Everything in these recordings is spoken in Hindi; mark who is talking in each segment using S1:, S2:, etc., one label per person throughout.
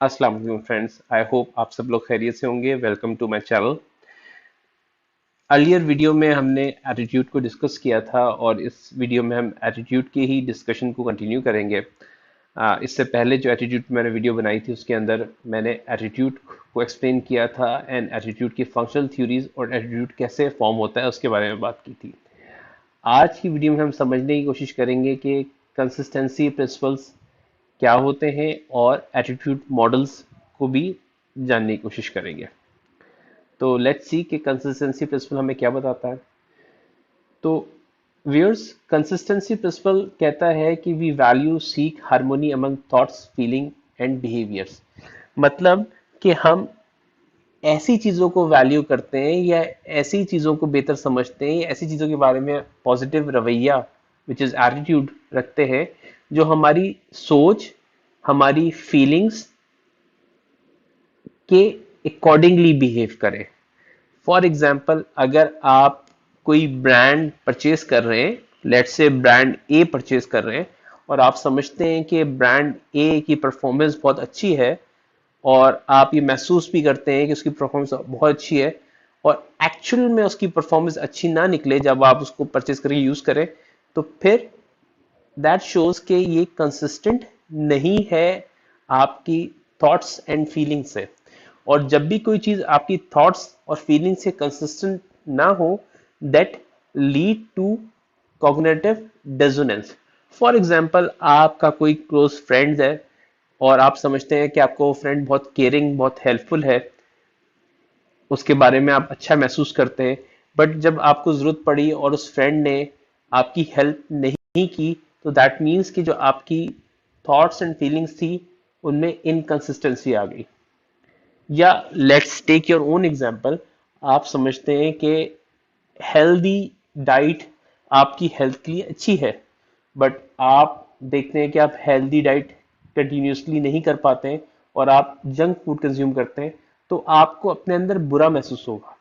S1: अस्सलाम वालेकुम फ्रेंड्स। आई होप आप सब लोग खैरियत से होंगे। Welcome to my channel. Earlier video में हमने एटीट्यूड को डिस्कस किया था और इस वीडियो में हम एटीट्यूड के ही डिस्कशन को कंटिन्यू करेंगे। इससे पहले जो एटीट्यूड मैंने वीडियो बनाई थी उसके अंदर मैंने एटीट्यूड को एक्सप्लेन किया था एंड एटीट्यूड की फंक्शनल थ्योरीज और एटीट्यूड कैसे फॉर्म होता है उसके बारे में बात की थी। आज की वीडियो में हम समझने की कोशिश करेंगे कि कंसिस्टेंसी प्रिंसिपल्स क्या होते हैं और एटीट्यूड मॉडल्स को भी जानने की कोशिश करेंगे। तो लेट्स सी कि कंसिस्टेंसी प्रिंसिपल हमें क्या बताता है। तो व्यूअर्स, कंसिस्टेंसी प्रिंसिपल कहता है कि we value seek harmony among thoughts feeling and behaviours. मतलब कि हम ऐसी चीज़ों को वैल्यू करते हैं या ऐसी चीज़ों को बेहतर समझते हैं, ऐसी चीज़ों के बारे में पॉजिटिव रवैया विच इज़ एटीट्यूड रखते हैं जो हमारी सोच, हमारी फीलिंग्स के अकॉर्डिंगली बिहेव करें। फॉर एग्जाम्पल, अगर आप कोई ब्रांड परचेज कर रहे हैं, let's say brand A purchase कर रहे हैं और आप समझते हैं कि ब्रांड ए की परफॉर्मेंस बहुत अच्छी है और आप ये महसूस भी करते हैं कि उसकी परफॉर्मेंस बहुत अच्छी है और एक्चुअल में उसकी परफॉर्मेंस अच्छी ना निकले जब आप उसको परचेज करके यूज करें, तो फिर दैट शोज कि ये कंसिस्टेंट नहीं है आपकी थॉट्स एंड फीलिंग से। और जब भी कोई चीज आपकी थॉट्स और फीलिंग से कंसिस्टेंट ना हो, that lead to cognitive dissonance. For example, आपका कोई क्लोज फ्रेंड है और आप समझते हैं कि आपको फ्रेंड बहुत केयरिंग, बहुत हेल्पफुल है, उसके बारे में आप अच्छा महसूस करते हैं, बट जब आपको जरूरत पड़ी और उस फ्रेंड ने आपकी हेल्प नहीं की, तो दैट मीन्स कि जो आपकी थॉट्स एंड फीलिंग्स थी उनमें इनकंसिस्टेंसी आ गई। या let's take your own example, आप समझते हैं कि हेल्दी डाइट आपकी हेल्थ के लिए अच्छी है, बट आप देखते हैं कि आप हेल्दी डाइट कंटिन्यूसली नहीं कर पाते हैं और आप जंक फूड कंज्यूम करते हैं, तो आपको अपने अंदर बुरा महसूस होगा।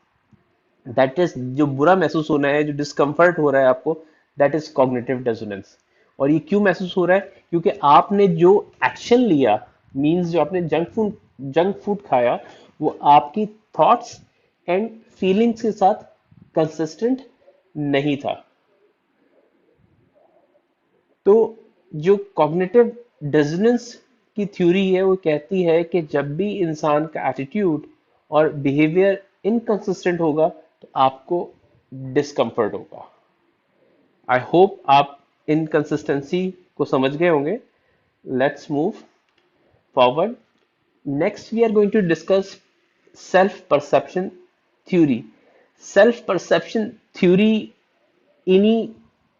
S1: दैट इज, जो बुरा महसूस होना है, जो डिस्कम्फर्ट हो रहा है आपको, दैट इज कॉग्निटिव डिसोनेंस। और ये क्यों महसूस हो रहा है? क्योंकि आपने जो एक्शन लिया, मींस जो आपने जंक फूड खाया, वो आपकी थॉट्स एंड फीलिंग्स के साथ कंसिस्टेंट नहीं था। तो जो कॉग्निटिव डिसोनेंस की थ्योरी है वो कहती है कि जब भी इंसान का एटीट्यूड और बिहेवियर इनकंसिस्टेंट होगा तो आपको डिस्कम्फर्ट होगा। आई होप आप इनकंसिस्टेंसी को समझ गए होंगे। Let's move forward. Next we are going to discuss self perception theory. Self perception theory इन्हीं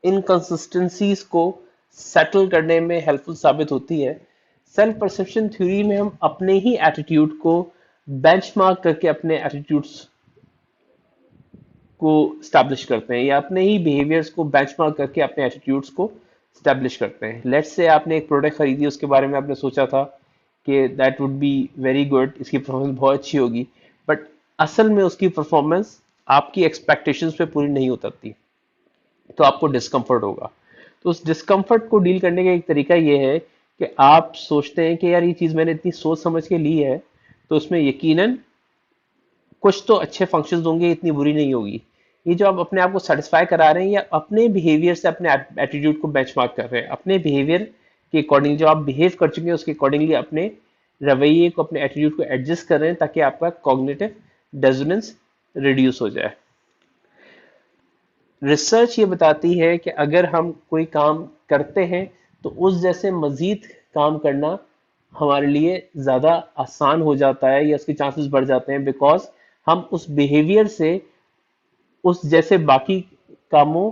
S1: इनकंसिस्टेंसीज को सेटल करने में हेल्पफुल साबित होती है। सेल्फ परसेप्शन थ्योरी में हम अपने ही एटीट्यूड को बेंचमार्क करके अपने एटीट्यूड्स को स्टैब्लिश करते हैं या अपने ही बिहेवियर्स को बेंचमार्क करके अपने एटीट्यूड्स को स्टैब्लिश करते हैं। लेट्स से आपने एक प्रोडक्ट खरीदी, उसके बारे में आपने सोचा था कि that would be very good, इसकी परफॉर्मेंस बहुत अच्छी होगी, बट असल में उसकी परफॉर्मेंस आपकी एक्सपेक्टेशंस पे पूरी नहीं उतरती, तो आपको डिस्कम्फर्ट होगा। तो उस डिस्कम्फर्ट को डील करने का एक तरीका ये है कि आप सोचते हैं कि यार ये चीज़ मैंने इतनी सोच समझ के ली है, तो उसमें यकीनन कुछ तो अच्छे फंक्शंस होंगे, इतनी बुरी नहीं होगी। ये जो आप अपने आप को सेटिस्फाई करा रहे हैं या अपने बिहेवियर से अपने एटीट्यूड को बेंचमार्क कर रहे हैं, अपने बिहेवियर के अकॉर्डिंग जो आप बिहेव कर चुके हैं उसके अकॉर्डिंगली अपने रवैये को, अपने एटीट्यूड को एडजस्ट कर रहे हैं ताकि आपका कॉग्निटिव डिसोनेंस रिड्यूस हो जाए। रिसर्च ये बताती है कि अगर हम कोई काम करते हैं तो उस जैसे मजीद काम करना हमारे लिए ज़्यादा आसान हो जाता है या उसके चांसेस बढ़ जाते हैं, बिकॉज हम उस बिहेवियर से उस जैसे बाकी कामों,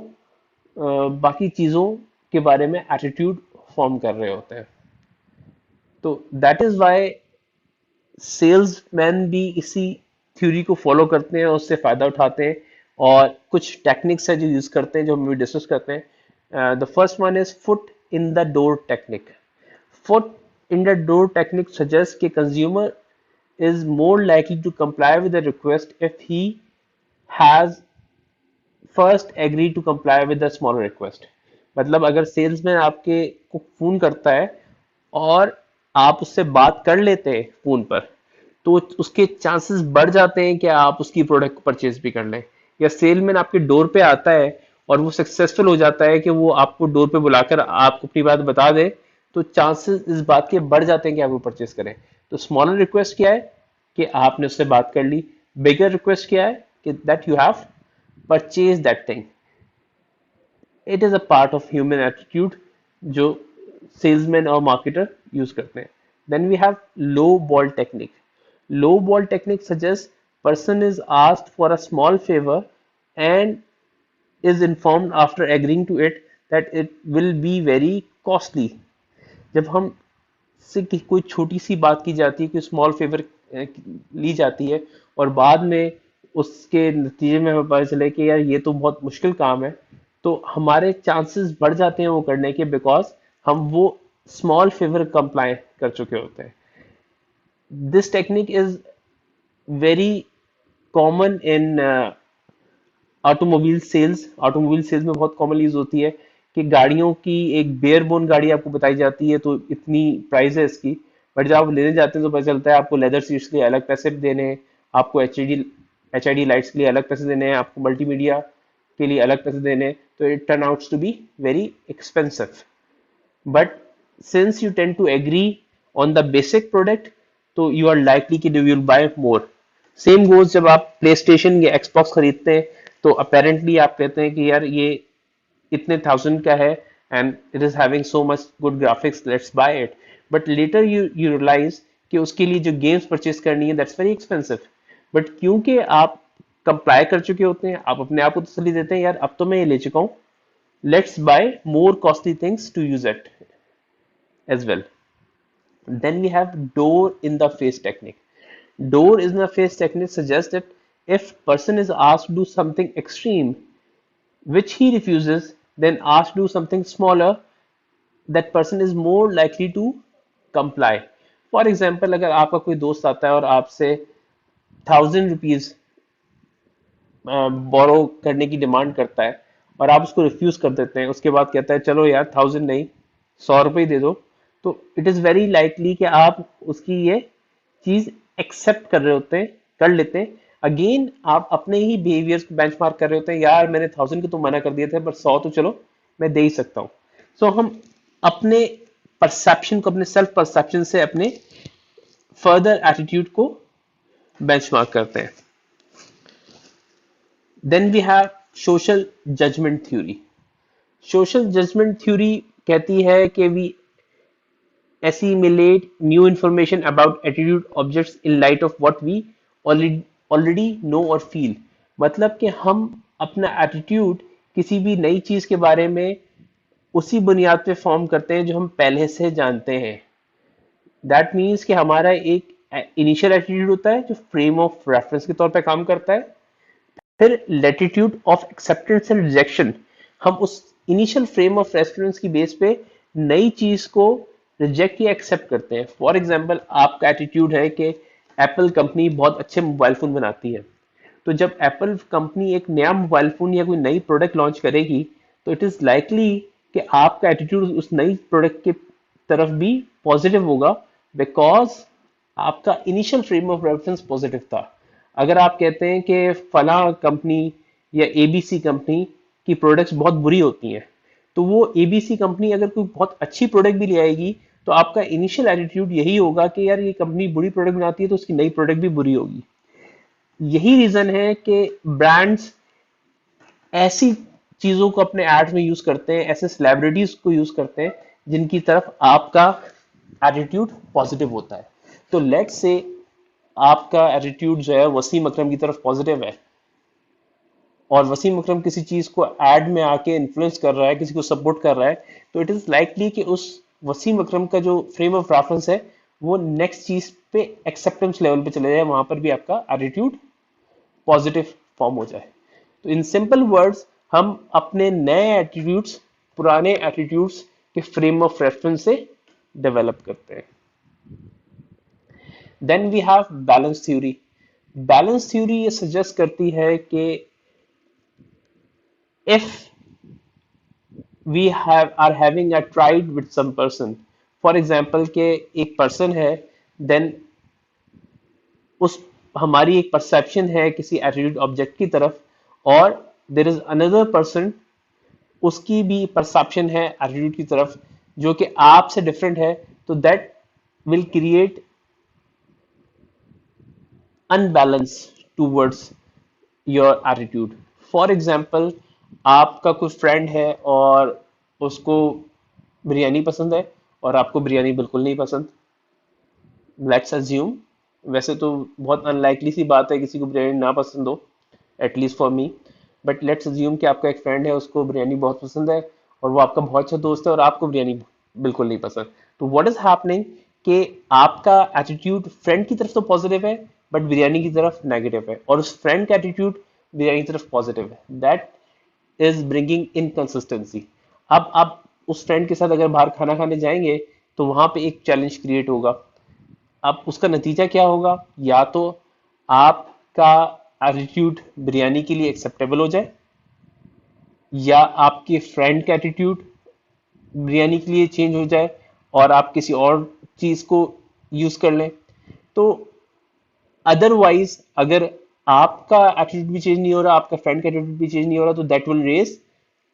S1: बाकी चीज़ों के बारे में एटीट्यूड फॉर्म कर रहे होते हैं। तो दैट इज़ वाई सेल्समैन भी इसी थ्योरी को फॉलो करते हैं और उससे फायदा उठाते हैं। और कुछ टेक्निक्स है जो यूज करते हैं, जो हम डिस्कस करते हैं। The first one is foot in the door technique. Foot in the door technique suggest कि consumer is more likely to comply with the request if he has first agreed to comply with the smaller request। मतलब अगर सेल्समैन आपके को फोन करता है और आप उससे बात कर लेते हैं फोन पर, तो उसके चांसेस बढ़ जाते हैं कि आप उसकी प्रोडक्ट को परचेज भी कर लें। या सेलमैन आपके डोर पे आता है और वो सक्सेसफुल हो जाता है कि वो आपको डोर पे बुलाकर आपको अपनी बात बता दे, तो चांसेस इस बात के बढ़ जाते हैं कि आप वो परचेज करें। तो स्मॉलर रिक्वेस्ट क्या है कि आपने उससे बात कर ली, बिगर रिक्वेस्ट क्या है कि that you have purchase that thing. It is a part of human attitude जो सेल्समैन और मार्केटर यूज करते हैं। Then we have low ball technique. Low ball technique suggests person is asked for a small favor and is informed after agreeing to it that it will be very costly. जब हम से कोई छोटी सी बात की जाती है, कि स्मॉल फेवर ली जाती है और बाद में उसके नतीजे में हमें पता चले कि यार ये तो बहुत मुश्किल काम है, तो हमारे चांसेस बढ़ जाते हैं वो करने के, बिकॉज हम वो स्मॉल फेवर कंप्लाई कर चुके होते हैं। This technique is very common in automobile sales में बहुत कॉमन यूज होती है कि गाड़ियों की एक बेयर बोन गाड़ी आपको बताई जाती है, तो इतनी प्राइस है इसकी, बट जब आप लेने जाते हैं तो पता चलता है आपको लेदर सीट्स के लिए अलग पैसे देने हैं, आपको एच आई डी लाइट्स के लिए अलग पैसे देने हैं, आपको मल्टीमीडिया के लिए अलग पैसे देने हैं, तो it turn outs to be very expensive. But since you tend to agree on the basic product, तो you are likely कि you will buy more. Same goes जब आप प्ले स्टेशन या एक्सबॉक्स खरीदते हैं, तो अपेरेंटली आप कहते हैं कि यार ये इतने थाउजेंड का है and it is having so much good graphics, let's buy it. But later you realise कि उसके लिए जो गेम्स परचेज करनी है दैट्स वेरी एक्सपेंसिव। बट क्योंकि आप कंप्लाई कर चुके होते हैं, आप अपने आप को तसल्ली देते हैं यार अब तो मैं ये ले चुका हूँ, let's buy more costly things to use it as well. Then we have door in the face technique. Door in the face technique suggests that if person is asked to do something extreme, which he refuses, then asked to do something smaller, that person is more likely to comply. For example, अगर आपका कोई दोस्त आता है और आपसे 1000 रुपीज बोरो करने की डिमांड करता है और आप उसको रिफ्यूज कर देते हैं, उसके बाद कहता है चलो यार 1000 नहीं 100 रुपये दे दो, तो इट इज वेरी लाइकली कि आप उसकी ये चीज एक्सेप्ट कर रहे होते हैं, कर लेते हैं। अगेन आप अपने ही बिहेवियर्स को बेंचमार्क कर रहे होते हैं, यार मैंने 1000 के तो मना कर दिए थे पर 100 तो चलो मैं दे ही सकता हूँ। सो हम अपने परसेप्शन को, अपने सेल्फ परसेप्शन से अपने फर्दर एटीट्यूड को बेंचमार्क करते हैं। Then we have social judgement theory. Social judgement theory कहती है कि we assimilate new information about attitude objects in light of what we already know or feel। मतलब कि हम अपना एटीट्यूड किसी भी नई चीज के बारे में उसी बुनियाद पे फॉर्म करते हैं जो हम पहले से जानते हैं। दैट मीन्स कि हमारा एक इनिशियल एटीट्यूड होता है जो फ्रेम ऑफ रेफरेंस के तौर पे काम करता है, फिर latitude of acceptance and rejection, हम उस इनिशियल फ्रेम ऑफ रेफरेंस की बेस पे नई चीज को रिजेक्ट या एक्सेप्ट करते हैं। फॉर एग्जाम्पल आपका एटीट्यूड है कि एप्पल कंपनी बहुत अच्छे मोबाइल फोन बनाती है, तो जब एप्पल कंपनी एक नया मोबाइल फोन या कोई नई प्रोडक्ट लॉन्च करेगी, तो इट इज लाइकली कि आपका एटीट्यूड उस नई प्रोडक्ट के तरफ भी पॉजिटिव होगा, बिकॉज आपका initial frame of reference positive था। अगर आप कहते हैं कि फला कंपनी या एबीसी कंपनी की प्रोडक्ट्स बहुत बुरी होती हैं, तो वो एबीसी कंपनी अगर कोई बहुत अच्छी प्रोडक्ट भी ले आएगी, तो आपका इनिशियल एटीट्यूड यही होगा कि यार ये कंपनी बुरी प्रोडक्ट बनाती है तो उसकी नई प्रोडक्ट भी बुरी होगी। यही रीजन है कि ब्रांड्स ऐसी चीजों को अपने एड्स में यूज करते हैं, ऐसे सेलिब्रिटीज को यूज करते हैं जिनकी तरफ आपका एटीट्यूड पॉजिटिव होता है। तो लेट्स से आपका एटीट्यूड जो है वसीम अकरम की तरफ पॉजिटिव है, और वसीम अकरम किसी चीज को एड में आके इन्फ्लुएंस कर रहा है, किसी को सपोर्ट कर रहा है, तो इट इज लाइकली कि उस वसीम अकरम का जो फ्रेम ऑफ रेफरेंस है वो नेक्स्ट चीज पे एक्सेप्टेंस लेवल पे चले जाए, वहां पर भी आपका एटीट्यूड पॉजिटिव फॉर्म हो जाए। तो इन सिंपल वर्ड्स हम अपने नए एटीट्यूड्स पुराने एटीट्यूड्स के फ्रेम ऑफ रेफरेंस से डेवलप करते हैं। Then we have balance theory. Balance theory ये सजेस्ट करती है कि if we are having a tried with some person, for example के एक पर्सन है, देन उस हमारी एक परसेप्शन है किसी एट्रीब्यूट ऑब्जेक्ट की तरफ, और देर इज अनदर पर्सन, उसकी भी परसेप्शन है एट्रीब्यूट की तरफ जो कि आपसे डिफरेंट है, तो that will create unbalance towards your attitude. For example, आपका कोई फ्रेंड है और उसको बिरयानी पसंद है और आपको बिरयानी बिल्कुल नहीं पसंद। लेट्स अज्यूम, वैसे तो बहुत अनलाइकली सी बात है किसी को बिरयानी ना पसंद हो, at least for me, but let's assume कि आपका एक फ्रेंड है, उसको बिरयानी बहुत पसंद है और वो आपका बहुत अच्छा दोस्त है और आपको बिरयानी बिल्कुल नहीं पसंद। तो व्हाट इज हैपनिंग कि आपका एटीट्यूड फ्रेंड की तरफ तो पॉजिटिव है बट बिरयानी की तरफ नेगेटिव है, और उस फ्रेंड का एटीट्यूड बिरयानी की तरफ पॉजिटिव है। That is bringing inconsistency. अब आप उस फ्रेंड के साथ अगर बाहर खाना खाने जाएंगे तो वहां पे एक चैलेंज क्रिएट होगा। अब उसका नतीजा क्या होगा, या तो आपका एटीट्यूड बिरयानी के लिए एक्सेप्टेबल हो जाए, या आपके फ्रेंड का एटीट्यूड बिरयानी के लिए चेंज हो जाए और आप किसी और चीज को यूज कर लें। तो अदरवाइज अगर आपका एटीट्यूड भी चेंज नहीं हो रहा, आपका फ्रेंड का एटीट्यूड भी चेंज नहीं हो रहा, तो दैट विल रेज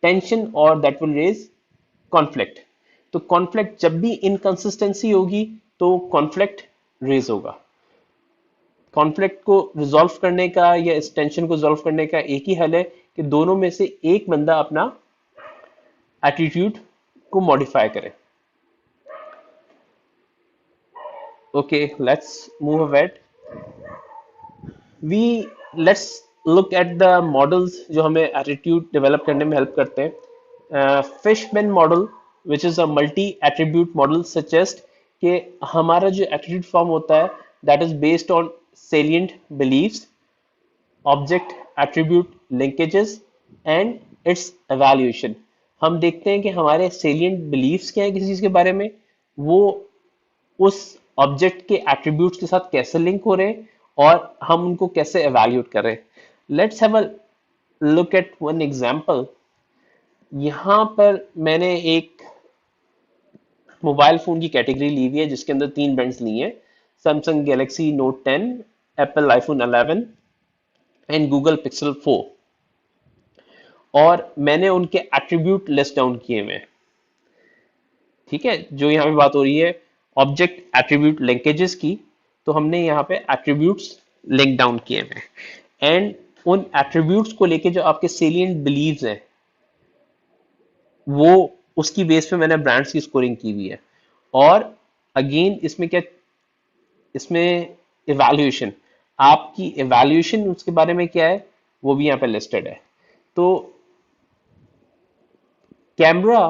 S1: टेंशन और दैट विल रेज कॉन्फ्लिक्ट। तो कॉन्फ्लिक्ट, जब भी इनकंसिस्टेंसी होगी तो कॉन्फ्लिक्ट रेज होगा। कॉन्फ्लिक्ट को रिजॉल्व करने का या इस टेंशन को रिजॉल्व करने का एक ही हल है कि दोनों में से एक बंदा अपना एटीट्यूड को मॉडिफाई करे। Okay, let's move ahead. We let's look at the models जो हमें एटीट्यूड डेवलप करने में हेल्प करते हैं। Fishbein model, which is a multi attribute model, suggest कि हमारा जो एटीट्यूड फॉर्म होता है that is based on salient beliefs, object attribute linkages and its evaluation। हम देखते हैं कि हमारे salient beliefs क्या है किसी चीज के बारे में, वो उस ऑब्जेक्ट के एट्रीब्यूट्स के साथ कैसे लिंक हो रहे हैं और हम उनको कैसे evaluate कर रहे हैं। Let's have a look at one example. यहाँ पर मैंने एक मोबाइल फोन की कैटेगरी ली हुई है जिसके अंदर तीन ब्रांड्स ली हैं, Samsung Galaxy note 10, Apple iPhone 11 and Google Pixel 4, और मैंने उनके एट्रीब्यूट लिस्ट डाउन किए हुए हैं। ठीक है, जो यहाँ पे बात हो रही है ऑब्जेक्ट एट्रीब्यूट लिंकेजेस की, तो हमने यहाँ पे एट्रीब्यूट्स लिंक डाउन किए हुए हैं, एंड उन एट्रीब्यूट्स को लेके जो आपके सेलिएंट बिलीव्स हैं वो उसकी बेस पे मैंने ब्रांड्स की स्कोरिंग की हुई है। और अगेन इसमें क्या, इसमें इवैल्यूएशन, आपकी इवैल्यूएशन उसके बारे में क्या है वो भी यहाँ पे लिस्टेड है। तो कैमरा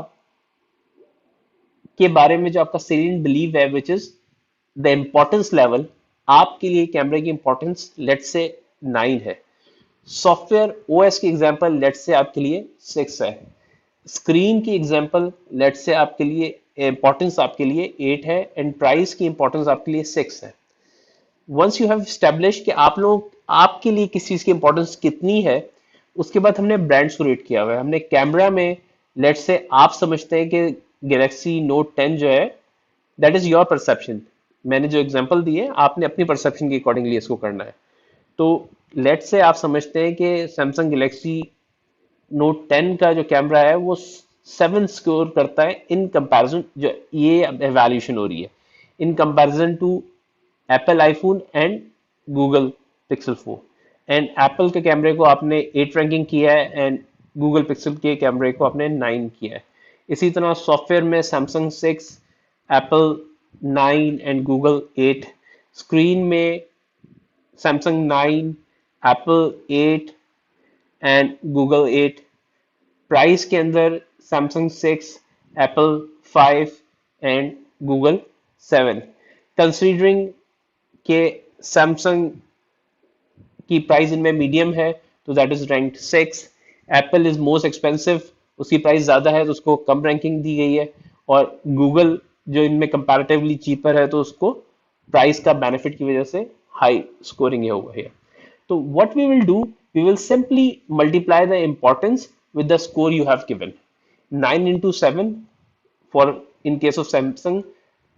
S1: के बारे में जो आपका सेलिएंट बिलीव है which is the importance level, आपके लिए कैमरे की इंपॉर्टेंस लेट्स से 9 है। सॉफ्टवेयर ओएस की एग्जांपल लेट्स से आपके लिए 6 है। स्क्रीन की एग्जांपल लेट्स से आपके लिए इंपॉर्टेंस आपके लिए 8 है, एंड प्राइस की इंपॉर्टेंस आपके लिए 6 है। वंस यू हैव स्टैब्लिश कि आप लोग आपके लिए किस चीज की इंपॉर्टेंस कितनी है, उसके बाद हमने ब्रांड्स को रेट किया हुआ है। हमने कैमरा में लेट्स से आप समझते हैं कि गैलेक्सी नोट 10 जो है दैट इज योर परसेप्शन, मैंने जो एग्जांपल दी है आपने अपनी परसेप्शन के अकॉर्डिंगली इसको करना है। तो लेट्स से आप समझते हैं कि सैमसंग गैलेक्सी नोट 10 का जो कैमरा है वो 7 स्कोर करता है इन कंपैरिजन, जो ये एवैल्यूएशन हो रही है in comparison to Apple iPhone and Google Pixel 4, and Apple के कैमरे को आपने 8 रैंकिंग किया है एंड गूगल पिक्सल के कैमरे को आपने 9 किया है। इसी तरह सॉफ्टवेयर में Samsung 6, Apple 9 and Google 8, screen में Samsung 9, Apple 8 and Google 8, price के अंदर Samsung 6, Apple 5 and Google 7। Considering कि सैमसंग की प्राइस इनमें मीडियम है तो that is ranked 6, Apple is most expensive, उसकी प्राइस ज्यादा है तो उसको कम रैंकिंग दी गई है, और गूगल जो इनमें कंपैरेटिवली चीपर है तो उसको प्राइस का बेनिफिट की वजह से हाई स्कोरिंग हुआ है। तो what we will do, we will simply multiply the importance with the score you have given. 9 into 7 for in case of Samsung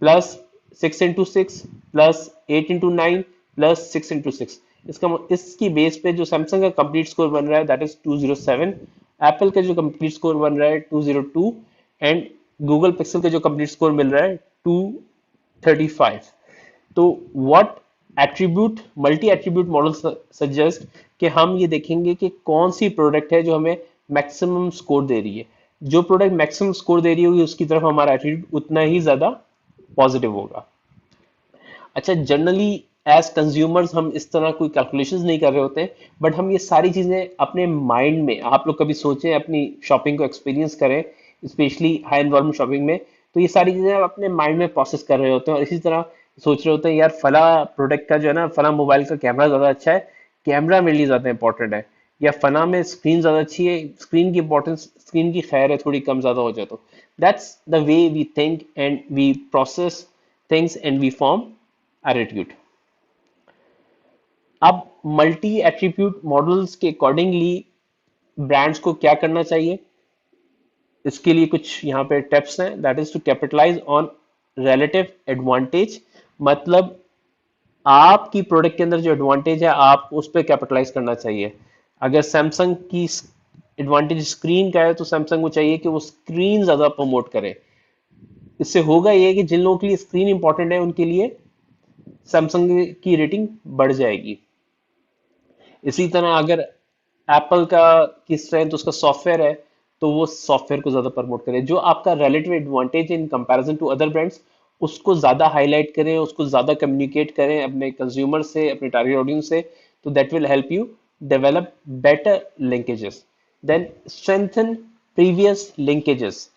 S1: plus 6 into 6 plus 8 into 9 plus 6 into 6। इसकी बेस पे जो सैमसंग का कंप्लीट स्कोर बन रहा है दैट इज 207। एप्पल का जो कंप्लीट स्कोर बन रहा है 202। एंड गूगल पिक्सल का जो कंप्लीट स्कोर मिल रहा है 235। तो what attribute multi attribute model suggest कि हम ये देखेंगे कि कौन सी प्रोडक्ट है जो हमें मैक्सिमम स्कोर दे रही है। जो प्रोडक्ट मैक्सिमम स्कोर दे रही होगी उसकी तरफ हमारा एटीट्यूड उतना ही ज्यादा पॉजिटिव होगा। अच्छा, जनरली एज कंज्यूमर्स हम इस तरह कोई कैलकुलेशंस नहीं कर रहे होते हैं, बट हम ये सारी चीजें अपने माइंड में, आप लोग कभी सोचें अपनी शॉपिंग को एक्सपीरियंस करें, स्पेशली हाई इन्वॉल्वमेंट शॉपिंग में, तो ये सारी चीजें आप अपने माइंड में प्रोसेस कर रहे होते हैं और इसी तरह सोच रहे होते हैं यार फला प्रोडक्ट का जो है ना, फला मोबाइल का कैमरा ज्यादा अच्छा है, कैमरा मेरे लिए ज्यादा इंपॉर्टेंट है, या फला में स्क्रीन ज्यादा अच्छी है, स्क्रीन की इंपॉर्टेंस, स्क्रीन की खैर है थोड़ी कम ज्यादा हो जाए तो। That's the way we think and we process things and we form attitude. अब मल्टी एट्रीब्यूट मॉडल्स के अकॉर्डिंगली ब्रांड्स को क्या करना चाहिए, इसके लिए कुछ यहाँ पे टिप्स हैं। That is to capitalise on relative advantage. मतलब आपकी प्रोडक्ट के अंदर जो एडवांटेज है आप उस पर कैपिटलाइज करना चाहिए। अगर सैमसंग की एडवांटेज स्क्रीन का है तो सैमसंग को चाहिए कि वो स्क्रीन ज्यादा प्रमोट करे। इससे होगा ये कि जिन लोगों के लिए स्क्रीन इंपॉर्टेंट है उनके लिए सैमसंग की रेटिंग बढ़ जाएगी। इसी तरह अगर एप्पल का की स्ट्रेंथ उसका सॉफ्टवेयर है तो वो सॉफ्टवेयर को ज्यादा प्रमोट करे। जो आपका relative advantage in comparison to other brands उसको ज्यादा हाईलाइट करें, उसको ज्यादा कम्युनिकेट करें अपने कंज्यूमर से, अपने टारगेट ऑडियंस से। तो that will help you develop better linkages. Then strengthen previous linkages.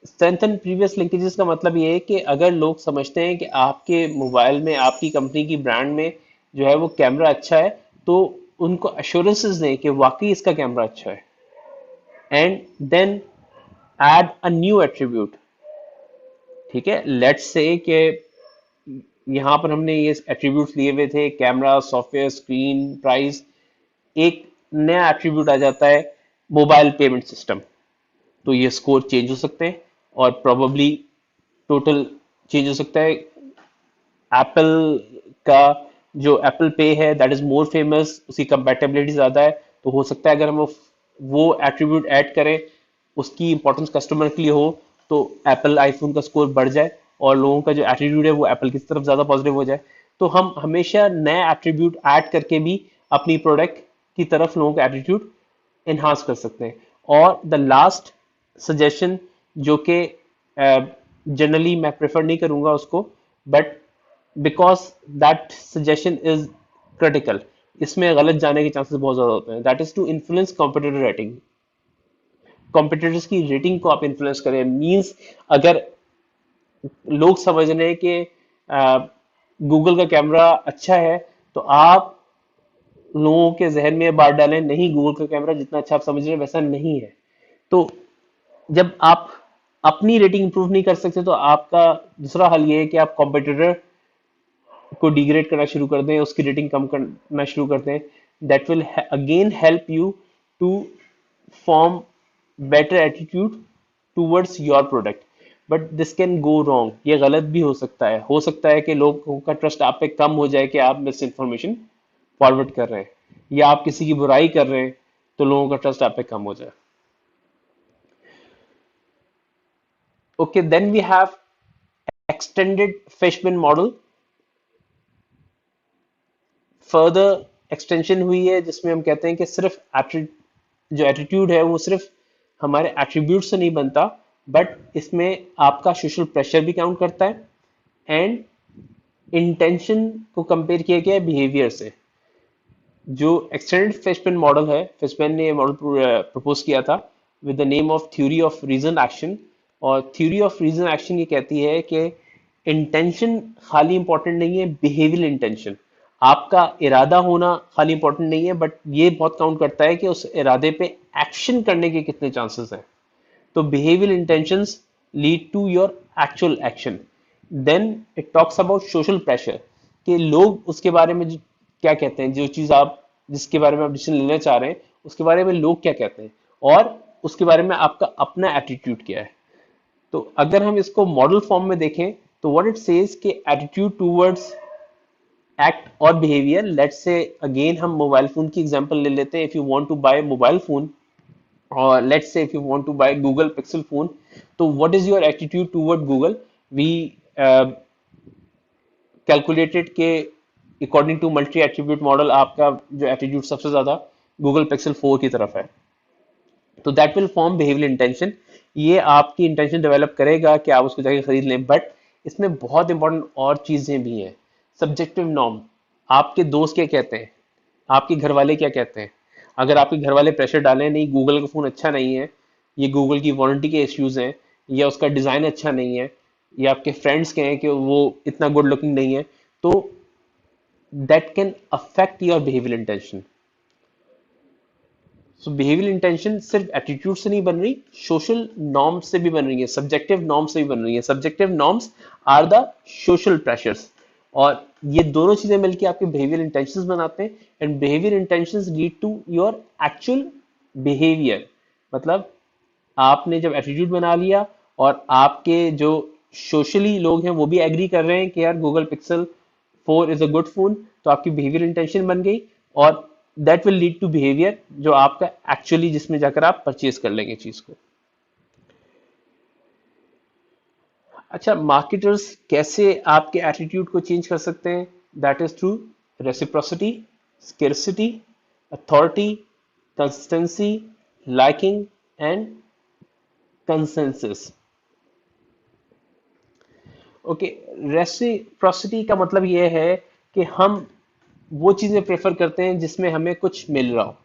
S1: Strengthen previous linkages का मतलब ये है कि अगर लोग समझते हैं कि आपके मोबाइल में, आपकी कंपनी की ब्रांड में जो है वो कैमरा अच्छा है, तो उनको अश्योरेंसेस दें कि वाकई इसका कैमरा अच्छा है। And then add a new attribute. ठीक है, लेट्स से कि यहाँ पर हमने ये एट्रीब्यूट्स लिए हुए थे, कैमरा, सॉफ्टवेयर, स्क्रीन, प्राइस। एक नया एट्रीब्यूट आ जाता है मोबाइल पेमेंट सिस्टम, तो ये स्कोर चेंज हो सकते हैं और प्रोबेबली टोटल चेंज हो सकता है। एप्पल का जो एप्पल पे है दैट इज मोर फेमस, उसकी कंपेटेबिलिटी ज्यादा है, तो हो सकता है अगर हम वो एट्रीब्यूट ऐड करें, उसकी इंपॉर्टेंस कस्टमर के लिए हो, तो एप्पल आईफोन का स्कोर बढ़ जाए और लोगों का जो एटीट्यूड है वो एप्पल की तरफ ज्यादा पॉजिटिव हो जाए। तो हम हमेशा नया एट्रीब्यूट ऐड करके भी अपनी प्रोडक्ट की तरफ लोगों का एटीट्यूड एनहांस कर सकते हैं। और द लास्ट सजेशन जो कि जनरली मैं प्रेफर नहीं करूंगा उसको, but because that suggestion is critical, इसमें गलत जाने के चांसेस बहुत ज्यादा होते हैं। That is to influence competitor rating. Competitors की रेटिंग को आप इन्फ्लुएंस करें, मींस अगर लोग समझ रहे हैं कि गूगल का कैमरा अच्छा है, तो आप लोगों के जहन में ये बात डालें नहीं गूगल का कैमरा जितना अच्छा आप समझ रहे हैं वैसा नहीं है। तो जब आप अपनी रेटिंग इंप्रूव नहीं कर सकते तो आपका दूसरा हल ये है कि आप कॉम्पिटिटर को डिग्रेड करना शुरू कर दें, उसकी रेटिंग कम करना शुरू कर दें। That will again help you to form better attitude towards your product. But this can go wrong, ये गलत भी हो सकता है कि लोगों का ट्रस्ट आप पे कम हो जाए कि आप मिस इन्फॉर्मेशन फॉरवर्ड कर रहे हैं या आप किसी की बुराई कर रहे हैं, तो लोगों का ट्रस्ट आप पे कम हो जाए। Okay, then we have extended Fishbein model. Further extension हुई है जिसमें हम कहते हैं कि सिर्फ जो एटीट्यूड है वो सिर्फ हमारे एट्रीब्यूट से नहीं बनता, बट इसमें आपका सोशल प्रेशर भी काउंट करता है एंड इंटेंशन को कंपेयर किया गया है बिहेवियर से। जो एक्सटेंडेड फिशबिन मॉडल है, फिशबिन ने मॉडल प्रपोज किया था with the name of theory of reason action. और थ्योरी ऑफ रीजन एक्शन ये कहती है कि इंटेंशन खाली इंपॉर्टेंट नहीं है, बिहेवियल इंटेंशन, आपका इरादा होना खाली इंपॉर्टेंट नहीं है, बट ये बहुत काउंट करता है कि उस इरादे पे एक्शन करने के कितने चांसेस हैं। तो behavioral intentions lead to your actual action. Then it talks about social pressure कि लोग उसके बारे में क्या कहते हैं, जो चीज आप जिसके बारे में आप डिसीजन लेना चाह रहे हैं उसके बारे में लोग क्या कहते हैं, और उसके बारे में आपका अपना एटीट्यूड क्या है। तो अगर हम इसको मॉडल फॉर्म में देखें तो व्हाट इट सेज कि एटीट्यूड टूवर्ड्स एक्ट और बिहेवियर, लेट्स से अगेन हम मोबाइल फोन की एग्जांपल ले लेते हैं. If you want to buy mobile phone, or let's say if you want to buy Google Pixel phone, so what is your attitude toward Google? We calculated के according to multi attribute model आपका जो attitude सबसे ज्यादा Google Pixel 4 की तरफ है. तो that will form behaviour intention. ये आपकी इंटेंशन डेवलप करेगा कि आप उसको जाके खरीद लें. बट इसमें बहुत इंपॉर्टेंट और चीजें भी हैं. सब्जेक्टिव नॉर्म, आपके दोस्त क्या कहते हैं, आपके घर वाले क्या कहते हैं. अगर आपके घर वाले प्रेशर डालें, नहीं गूगल का फोन अच्छा नहीं है, ये गूगल की वारंटी के इश्यूज हैं, या उसका डिजाइन अच्छा नहीं है, या आपके फ्रेंड्स कहें कि वो इतना गुड लुकिंग नहीं है, तो that can affect your behaviour intention. So behaviour intention सिर्फ एटीट्यूड से नहीं बन रही, सोशल नॉर्म्स से भी बन रही है, सब्जेक्टिव नॉर्म्स से भी बन रही है. Subjective norms are the social pressures, और ये दोनों चीजें मिलकर आपके बिहेवियर इंटेंशंस बनाते हैं. And behaviour intentions lead to your actual behaviour. मतलब आपने जब एटीट्यूड बना लिया और आपके जो सोशली लोग हैं वो भी एग्री कर रहे हैं कि यार Google Pixel 4 is a good phone, तो आपकी बिहेवियर इंटेंशन बन गई, और that will lead to behaviour जो आपका एक्चुअली जिसमें जाकर आप परचेज कर लेंगे चीज को. अच्छा, मार्केटर्स कैसे आपके एटीट्यूड को चेंज कर सकते हैं? That is through reciprocity, scarcity, authority, consistency, liking and consensus. Okay, reciprocity का मतलब ये है कि हम वो चीजें प्रेफर करते हैं जिसमें हमें कुछ मिल रहा हो.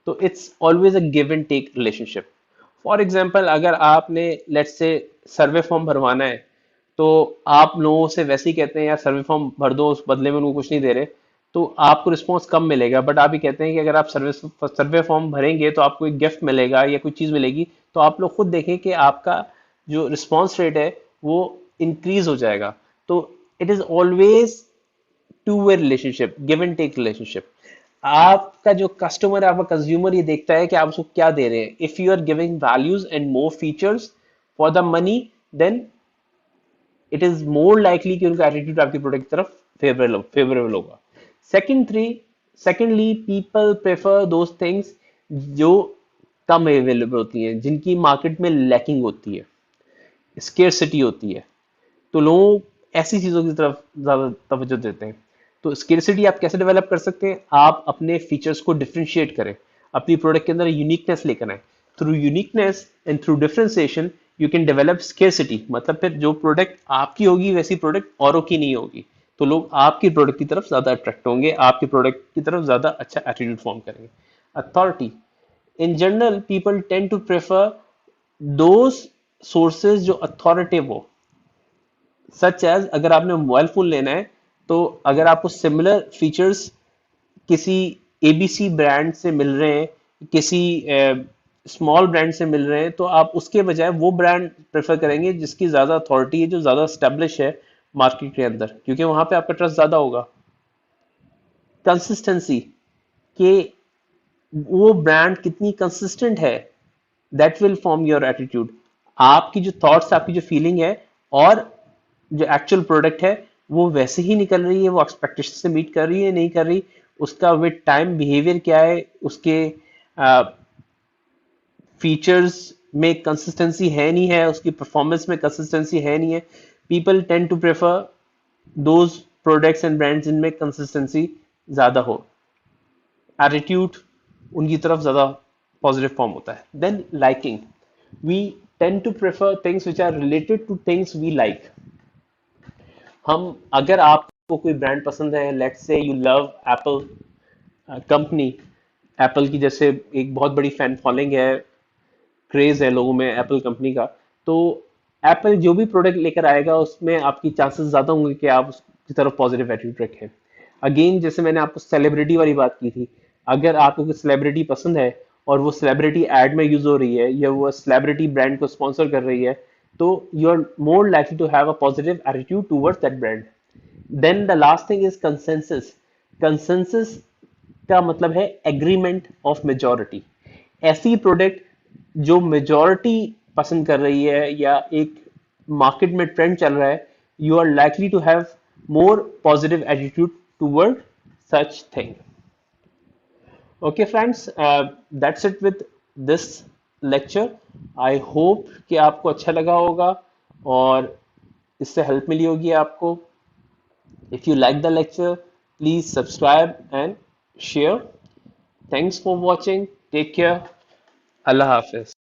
S1: तो it's always a give and take relationship. For example, अगर आपने लेट्स से सर्वे फॉर्म भरवाना है, तो आप लोगों से वैसे ही कहते हैं यार सर्वे फॉर्म भर दो, उस बदले में उनको कुछ नहीं दे रहे, तो आपको रिस्पॉन्स कम मिलेगा. बट आप ये कहते हैं कि अगर आप सर्वे फॉर्म भरेंगे तो आपको एक गिफ्ट मिलेगा या कोई चीज मिलेगी, तो आप लोग खुद देखें कि आपका जो रिस्पॉन्स रेट है वो इंक्रीज हो जाएगा. तो it is always two way relationship, give and take relationship. आपका जो कस्टमर है, आपका कंज्यूमर ये देखता है कि आप उसको क्या दे रहे हैं. If you are giving values and more features for the money, then it is more likely कि उनका एटीट्यूड आपके प्रोडक्ट की तरफ फेवरेबल होगा. Secondly, people prefer those things जो कम अवेलेबल होती हैं, जिनकी मार्केट में लैकिंग होती है, स्केर्सिटी होती है. तो लोग ऐसी चीजों की तरफ ज्यादा तवज्जो देते हैं. तो स्केर्सिटी आप कैसे डेवलप कर सकते हैं? आप अपने फीचर्स को डिफरेंशिएट करें, अपनी प्रोडक्ट के अंदर यूनिकनेस लेकर आए. Through uniqueness and through differentiation you can develop scarcity. मतलब फिर जो प्रोडक्ट आपकी होगी वैसी प्रोडक्ट औरों की नहीं होगी, तो लोग आपकी प्रोडक्ट की तरफ ज्यादा अट्रैक्ट होंगे, आपकी प्रोडक्ट की तरफ ज्यादा अच्छा एटीट्यूड फॉर्म करेंगे. Authority, in general people tend to prefer those sources जो अथॉरिटेटिव हो. सच एज, अगर आपने मोबाइल फोन लेना है, तो अगर आपको सिमिलर फीचर्स किसी एबीसी ब्रांड से मिल रहे हैं, किसी स्मॉल ब्रांड से मिल रहे हैं, तो आप उसके बजाय वो ब्रांड प्रेफर करेंगे जिसकी ज्यादा अथॉरिटी है, जो ज्यादा स्टेब्लिश है मार्केट के अंदर, क्योंकि वहां पे आपका ट्रस्ट ज्यादा होगा. कंसिस्टेंसी, कि वो ब्रांड कितनी कंसिस्टेंट है, that will form your attitude. आपकी जो थॉट्स, आपकी जो फीलिंग है और जो एक्चुअल प्रोडक्ट है वो वैसे ही निकल रही है, वो एक्सपेक्टेशन से मीट कर रही है नहीं कर रही, उसका विद टाइम बिहेवियर क्या है, उसके फीचर्स में कंसिस्टेंसी है नहीं है, उसकी परफॉर्मेंस में कंसिस्टेंसी है नहीं है. People tend to prefer those products and brands जिनमें कंसिस्टेंसी ज्यादा हो, एटीट्यूड उनकी तरफ ज्यादा पॉजिटिव फॉर्म होता है. Then liking, we tend to prefer things which are related to things we like. हम, अगर आपको कोई ब्रांड पसंद है, let's say you love Apple company, Apple की जैसे एक बहुत बड़ी फैन फॉलोइंग है, क्रेज है लोगों में एप्पल कंपनी का, तो एप्पल जो भी प्रोडक्ट लेकर आएगा उसमें आपकी चांसेस ज्यादा होंगे कि आप उसकी तरफ पॉजिटिव एटीट्यूड रखें. अगेन, जैसे मैंने आपको सेलिब्रिटी वाली बात की थी, अगर आपको कोई सेलिब्रिटी पसंद है और वो सेलिब्रिटी एड में यूज हो रही है या वो सेलिब्रिटी ब्रांड को स्पॉन्सर कर रही है, तो you are more likely to have a positive attitude towards that brand. Then the last thing is consensus. Consensus का मतलब है एग्रीमेंट ऑफ मेजॉरिटी. ऐसी प्रोडक्ट जो मेजॉरिटी पसंद कर रही है या एक मार्केट में ट्रेंड चल रहा है, you are likely to have more positive attitude toward such thing. Okay friends, that's it with this lecture. I hope कि आपको अच्छा लगा होगा और इससे हेल्प मिली होगी आपको. If you like the lecture, please subscribe and share. Thanks for watching. Take care. Allah Hafiz.